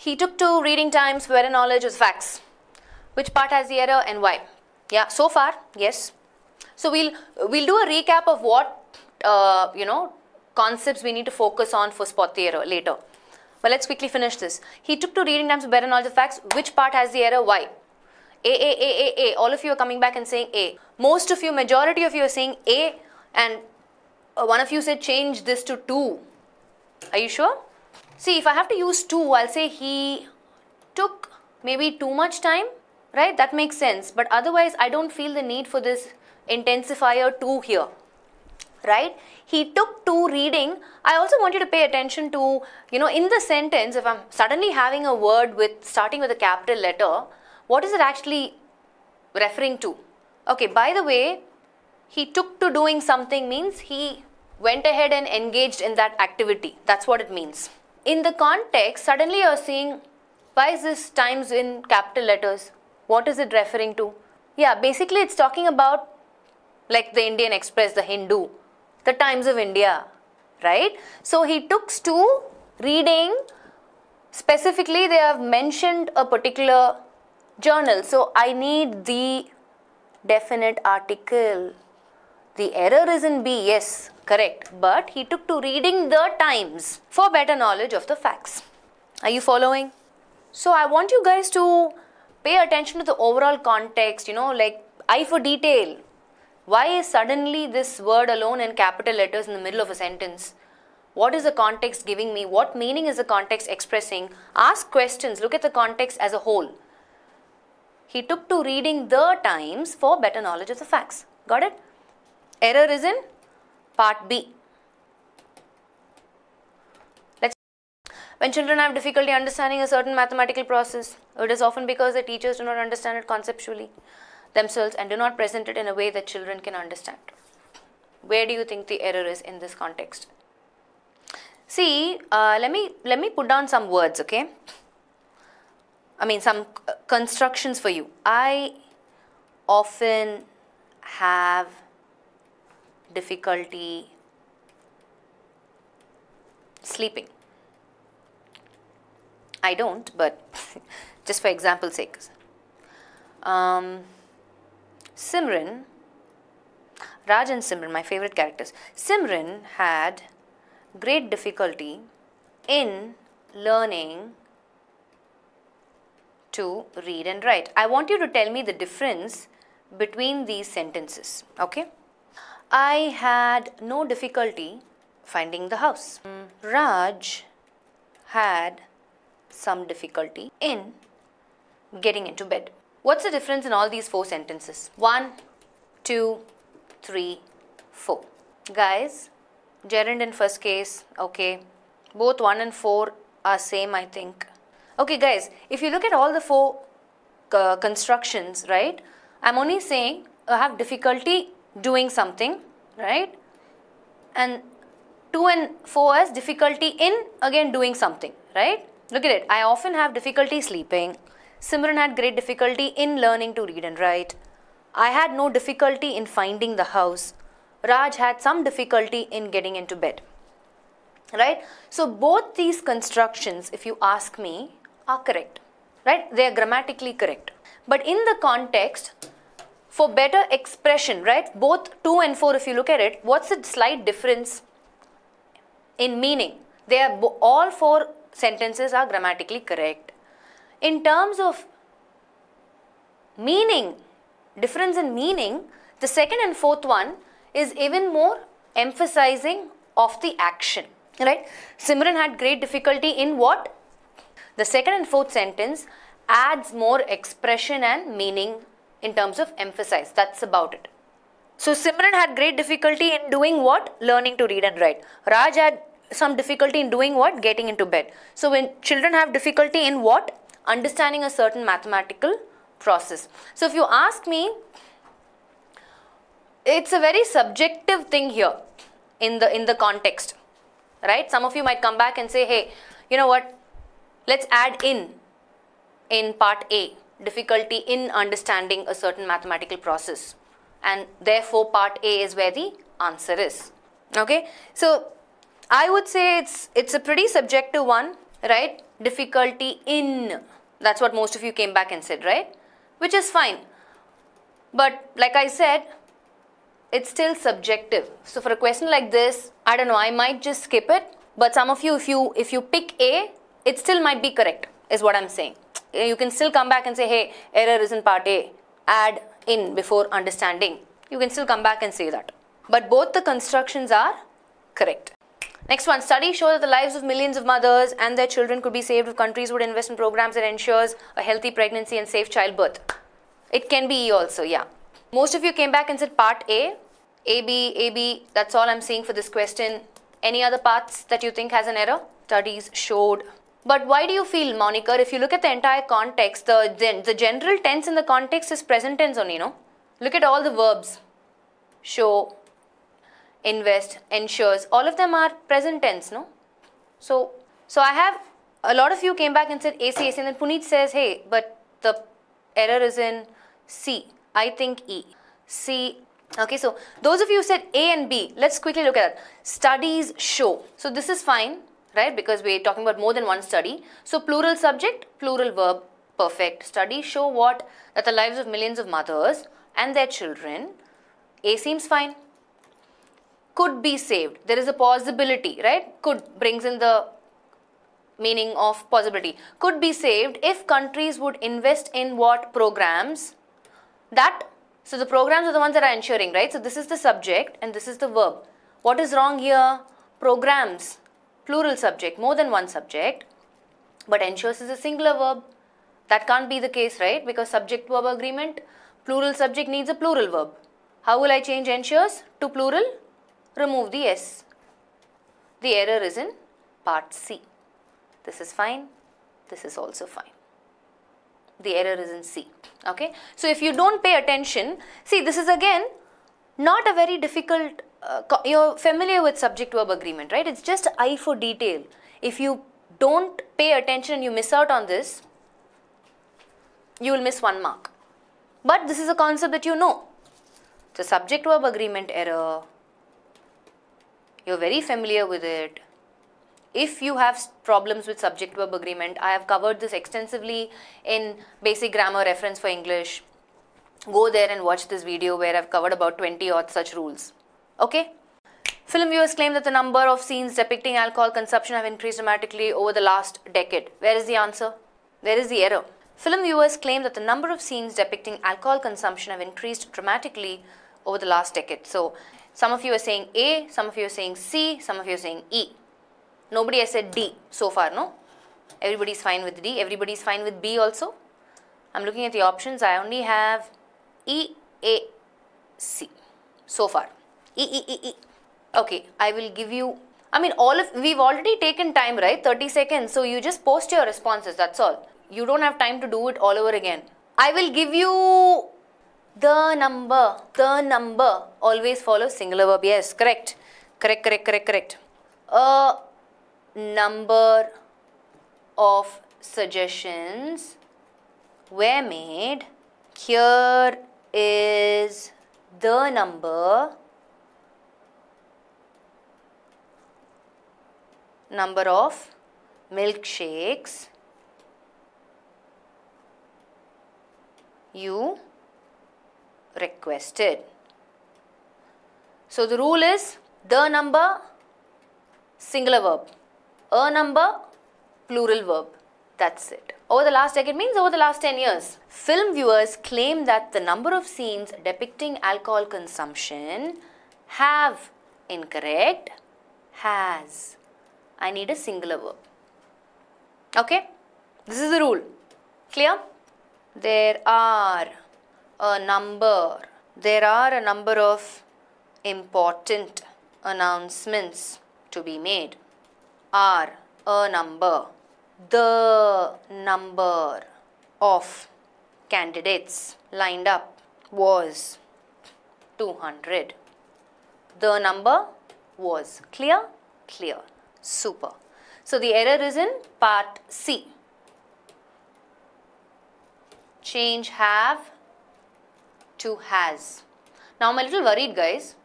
He took 2 reading times for better knowledge of facts. Which part has the error and why? Yeah, so far, yes. So we'll do a recap of what concepts we need to focus on for spot the error later. But let's quickly finish this. He took 2 reading times for better knowledge of facts. Which part has the error? Why? A. All of you are coming back and saying A. Most of you, majority of you are saying A, and one of you said change this to 2. Are you sure? See, if I have to use 2, I'll say he took maybe too much time, right? That makes sense. But otherwise, I don't feel the need for this intensifier 2 here, right? He took 2 reading. I also want you to pay attention to, in the sentence, if I'm suddenly having a word starting with a capital letter, what is it actually referring to? Okay, by the way, he took to doing something means he went ahead and engaged in that activity. That's what it means. In the context, suddenly you're seeing, why is this times in capital letters? What is it referring to? Yeah, basically it's talking about like the Indian Express, the Hindu, the Times of India, right? So he took 2 reading. Specifically, they have mentioned a particular journal. So I need the definite article. The error is in B, yes, correct. But he took to reading the Times for better knowledge of the facts. Are you following? So I want you guys to pay attention to the overall context, like I for detail. Why is suddenly this word alone in capital letters in the middle of a sentence? What is the context giving me? What meaning is the context expressing? Ask questions. Look at the context as a whole. He took to reading the Times for better knowledge of the facts. Got it? Error is in part B. When children have difficulty understanding a certain mathematical process, it is often because the teachers do not understand it conceptually themselves and do not present it in a way that children can understand. Where do you think the error is in this context? See, let me put down some words, okay? I mean some constructions for you. I often have difficulty sleeping. I don't, but just for example's sake. Simran, Raj and Simran, my favorite characters. Simran had great difficulty in learning to read and write. I want you to tell me the difference between these sentences, okay? I had no difficulty finding the house. Raj had some difficulty in getting into bed. What's the difference in all these 4 sentences? 1, 2, 3, 4. Guys, gerund in first case, okay. Both 1 and 4 are same, I think. Okay guys, if you look at all the 4 constructions, right, I'm only saying I have difficulty doing something, right, and 2 and 4 as difficulty in again doing something, right. Look at it, I often have difficulty sleeping. Simran had great difficulty in learning to read and write. I had no difficulty in finding the house. Raj had some difficulty in getting into bed, right. So both these constructions, if you ask me, are correct, right? They are grammatically correct. But in the context, for better expression, right? Both 2 and 4, if you look at it, what's the slight difference in meaning? They are all 4 sentences are grammatically correct. In terms of meaning, difference in meaning, the second and fourth one is even more emphasizing of the action, right? Simran had great difficulty in what? The second and fourth sentence adds more expression and meaning in terms of emphasize. That's about it. So Simran had great difficulty in doing what? Learning to read and write. Raj had some difficulty in doing what? Getting into bed. So when children have difficulty in what? Understanding a certain mathematical process. So if you ask me, it's a very subjective thing here in the context, right? Some of you might come back and say, hey, you know what? Let's add in part A, difficulty in understanding a certain mathematical process. And therefore, part A is where the answer is. Okay? So, I would say it's a pretty subjective one. right? Difficulty in. That's what most of you came back and said, right? Which is fine. But like I said, it's still subjective. So for a question like this, I don't know, I might just skip it. But some of you, if you pick A, it still might be correct, is what I'm saying. You can still come back and say, hey, error is in part A. Add in before understanding. You can still come back and say that. But both the constructions are correct. Next one, studies show that the lives of millions of mothers and their children could be saved if countries would invest in programs that ensures a healthy pregnancy and safe childbirth. It can be E also, yeah. Most of you came back and said part A, AB, that's all I'm saying for this question. Any other parts that you think has an error? Studies showed. But why do you feel, Monica, if you look at the entire context, the general tense in the context is present tense only, no? Look at all the verbs. Show, invest, ensures, all of them are present tense, no? So I have, a lot of you came back and said AC, and then Puneet says, hey, but the error is in C. I think E. C. Okay, so those of you who said A and B, let's quickly look at that. Studies show. So this is fine, right? Because we're talking about more than one study. So plural subject, plural verb, perfect. Studies show what? That the lives of millions of mothers and their children, A seems fine. Could be saved. There is a possibility, right? Could brings in the meaning of possibility. Could be saved if countries would invest in what programs? So the programs are the ones that are ensuring, right? So this is the subject and this is the verb. What is wrong here? Programs, plural subject, more than one subject. But ensures is a singular verb. That can't be the case, right? Because subject-verb agreement, plural subject needs a plural verb. How will I change ensures to plural? Remove the S. The error is in part C. This is fine. This is also fine. The error is in C. Okay. So if you don't pay attention, see, this is again not a very difficult, you're familiar with subject-verb agreement, right? It's just I for detail. If you don't pay attention and you miss out on this, you will miss 1 mark. But this is a concept that you know. It's a subject-verb agreement error. You're very familiar with it. If you have problems with subject-verb agreement, I have covered this extensively in basic grammar reference for English. Go there and watch this video where I've covered about 20 odd such rules. Okay? Film viewers claim that the number of scenes depicting alcohol consumption have increased dramatically over the last decade. Where is the answer? Where is the error? Film viewers claim that the number of scenes depicting alcohol consumption have increased dramatically over the last decade. So, some of you are saying A, some of you are saying C, some of you are saying E. Nobody has said D so far, no? Everybody is fine with D. Everybody is fine with B also. I'm looking at the options. I only have E, A, C so far. E. Okay, I will give you, we've already taken time, right? 30 seconds. So you just post your responses, that's all. You don't have time to do it all over again. I will give you the number. The number always follows singular verb. Yes, correct. Correct. A number of suggestions were made. Here is the number of milkshakes you requested. So the rule is the number, singular verb. A number, plural verb. That's it. Over the last decade means over the last 10 years. Film viewers claim that the number of scenes depicting alcohol consumption have, incorrect, has. I need a singular verb. Okay? This is the rule. Clear? There are a number of important announcements to be made. Are a number. The number of candidates lined up was 200. The number was. Clear? Clear. Super. So the error is in part C. Change have to has. Now I'm a little worried, guys.